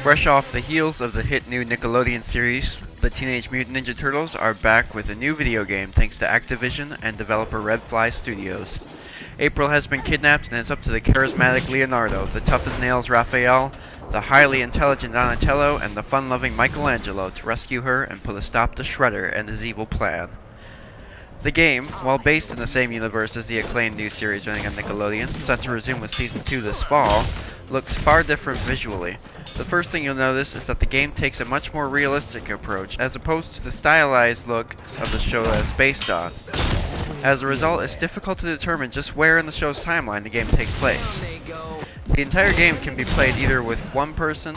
Fresh off the heels of the hit new Nickelodeon series, the Teenage Mutant Ninja Turtles are back with a new video game thanks to Activision and developer Redfly Studios. April has been kidnapped and it's up to the charismatic Leonardo, the tough-as-nails Raphael, the highly intelligent Donatello, and the fun-loving Michelangelo to rescue her and put a stop to Shredder and his evil plan. The game, while based in the same universe as the acclaimed new series running on Nickelodeon, set to resume with Season 2 this fall, looks far different visually. The first thing you'll notice is that the game takes a much more realistic approach, as opposed to the stylized look of the show that it's based on. As a result, it's difficult to determine just where in the show's timeline the game takes place. The entire game can be played either with one person,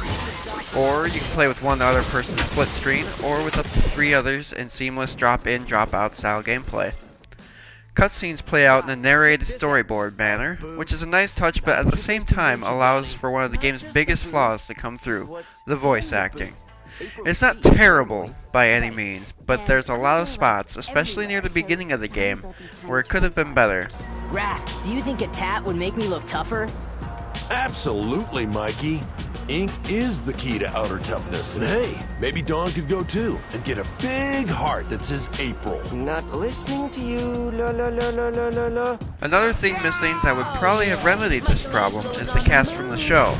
or you can play with one other person split screen, or with up to 3 others in seamless drop-in, drop-out style gameplay. Cutscenes play out in a narrated storyboard manner, which is a nice touch but at the same time allows for one of the game's biggest flaws to come through, the voice acting. It's not terrible by any means, but there's a lot of spots, especially near the beginning of the game, where it could have been better. Raph, do you think a tat would make me look tougher? Absolutely, Mikey. Ink is the key to outer toughness. And hey, maybe Dawn could go too and get a big heart that says April. Not listening to you, la la la la la la la. Another thing missing that would probably have remedied this problem is the cast from the show.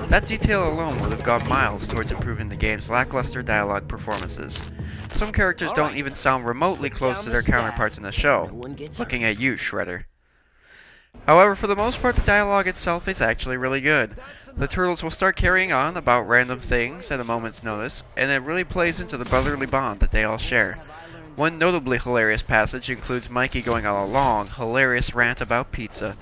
That detail alone would have gone miles towards improving the game's lackluster dialogue performances. Some characters don't even sound remotely close to their counterparts in the show. Looking at you, Shredder. However, for the most part, the dialogue itself is actually really good. The Turtles will start carrying on about random things at a moment's notice, and it really plays into the brotherly bond that they all share. One notably hilarious passage includes Mikey going on a long, hilarious rant about pizza.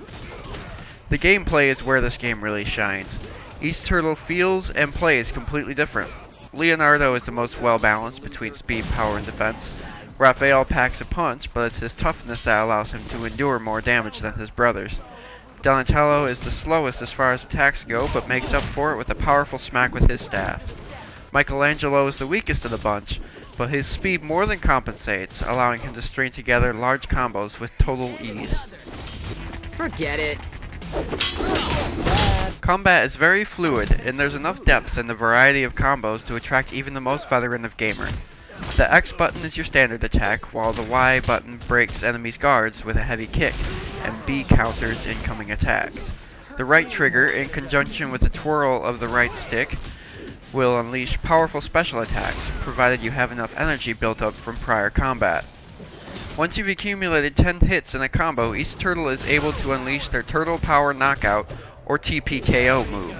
The gameplay is where this game really shines. Each turtle feels and plays completely different. Leonardo is the most well-balanced between speed, power, and defense. Raphael packs a punch, but it's his toughness that allows him to endure more damage than his brothers. Donatello is the slowest as far as attacks go, but makes up for it with a powerful smack with his staff. Michelangelo is the weakest of the bunch, but his speed more than compensates, allowing him to string together large combos with total ease. Forget it. Combat is very fluid, and there's enough depth in the variety of combos to attract even the most veteran of gamer. The X button is your standard attack, while the Y button breaks enemies' guards with a heavy kick, and B counters incoming attacks. The right trigger, in conjunction with the twirl of the right stick, will unleash powerful special attacks, provided you have enough energy built up from prior combat. Once you've accumulated 10 hits in a combo, each turtle is able to unleash their Turtle Power Knockout, or TPKO move.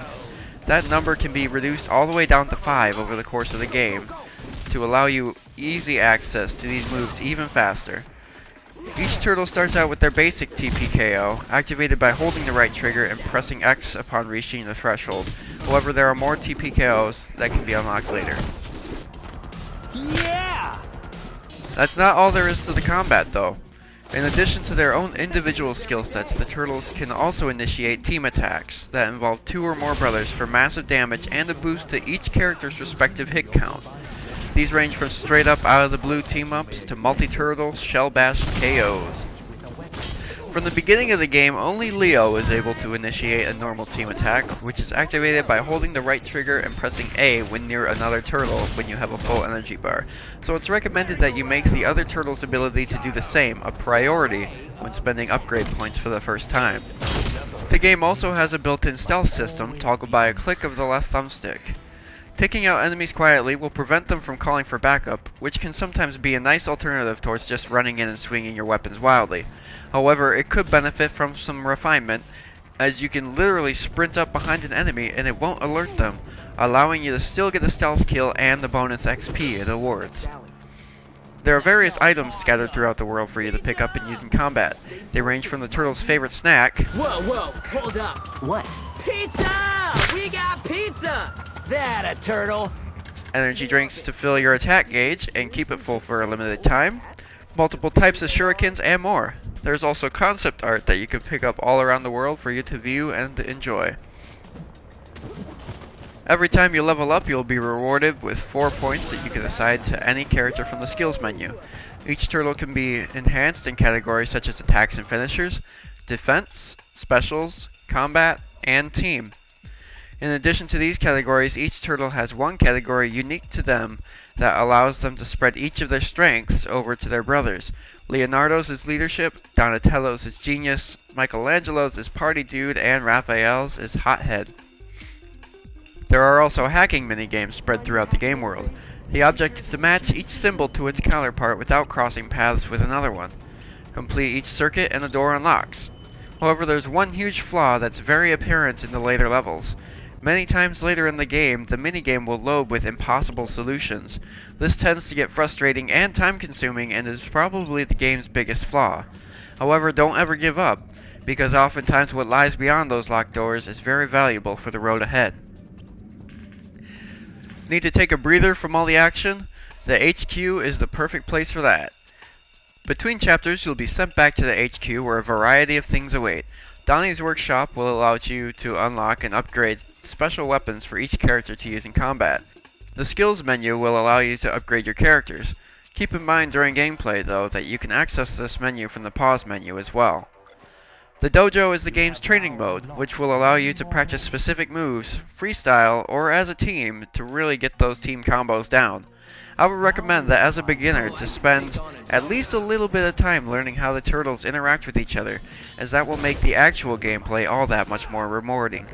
That number can be reduced all the way down to 5 over the course of the game, to allow you easy access to these moves even faster. Each turtle starts out with their basic TPKO, activated by holding the right trigger and pressing X upon reaching the threshold. However, there are more TPKOs that can be unlocked later. Yeah! That's not all there is to the combat, though. In addition to their own individual skill sets, the turtles can also initiate team attacks that involve 2 or more brothers for massive damage and a boost to each character's respective hit count. These range from straight up out of the blue team-ups to multi-turtle, shell-bash KOs. From the beginning of the game, only Leo is able to initiate a normal team attack, which is activated by holding the right trigger and pressing A when near another turtle when you have a full energy bar. So it's recommended that you make the other turtle's ability to do the same a priority when spending upgrade points for the first time. The game also has a built-in stealth system toggled by a click of the left thumbstick. Taking out enemies quietly will prevent them from calling for backup, which can sometimes be a nice alternative towards just running in and swinging your weapons wildly. However, it could benefit from some refinement, as you can literally sprint up behind an enemy and it won't alert them, allowing you to still get a stealth kill and the bonus XP it awards. There are various items scattered throughout the world for you to pick up and use in combat. They range from the turtle's favorite snack. Whoa, hold up. What? Pizza! We got pizza! That a turtle! Energy drinks to fill your attack gauge and keep it full for a limited time. Multiple types of shurikens and more. There's also concept art that you can pick up all around the world for you to view and enjoy. Every time you level up, you'll be rewarded with 4 points that you can assign to any character from the skills menu. Each turtle can be enhanced in categories such as attacks and finishers, defense, specials, combat, and team. In addition to these categories, each turtle has one category unique to them that allows them to spread each of their strengths over to their brothers. Leonardo's is leadership, Donatello's is genius, Michelangelo's is party dude, and Raphael's is hothead. There are also hacking minigames spread throughout the game world. The object is to match each symbol to its counterpart without crossing paths with another one. Complete each circuit and the door unlocks. However, there's one huge flaw that's very apparent in the later levels. Many times later in the game, the minigame will load with impossible solutions. This tends to get frustrating and time-consuming and is probably the game's biggest flaw. However, don't ever give up, because oftentimes what lies beyond those locked doors is very valuable for the road ahead. Need to take a breather from all the action? The HQ is the perfect place for that. Between chapters, you'll be sent back to the HQ where a variety of things await. Donnie's workshop will allow you to unlock and upgrade special weapons for each character to use in combat. The skills menu will allow you to upgrade your characters. Keep in mind during gameplay, though, that you can access this menu from the pause menu as well. The dojo is the game's training mode, which will allow you to practice specific moves, freestyle, or as a team to really get those team combos down. I would recommend that as a beginner to spend at least a little bit of time learning how the turtles interact with each other, as that will make the actual gameplay all that much more rewarding.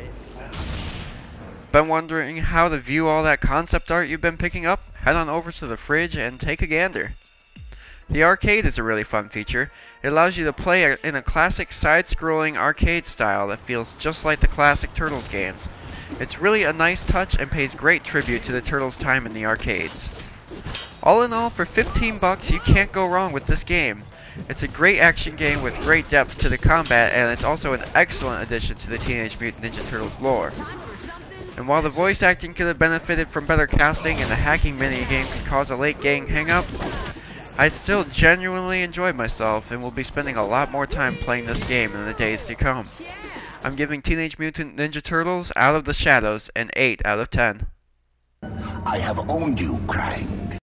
Been wondering how to view all that concept art you've been picking up? Head on over to the fridge and take a gander. The arcade is a really fun feature. It allows you to play in a classic side-scrolling arcade style that feels just like the classic Turtles games. It's really a nice touch and pays great tribute to the Turtles' time in the arcades. All in all, for 15 bucks, you can't go wrong with this game. It's a great action game with great depth to the combat, and it's also an excellent addition to the Teenage Mutant Ninja Turtles lore. And while the voice acting could have benefited from better casting and the hacking minigame could cause a late game hang-up, I still genuinely enjoyed myself and will be spending a lot more time playing this game in the days to come. I'm giving Teenage Mutant Ninja Turtles Out of the Shadows an 8 out of 10. I have owned you, Krang.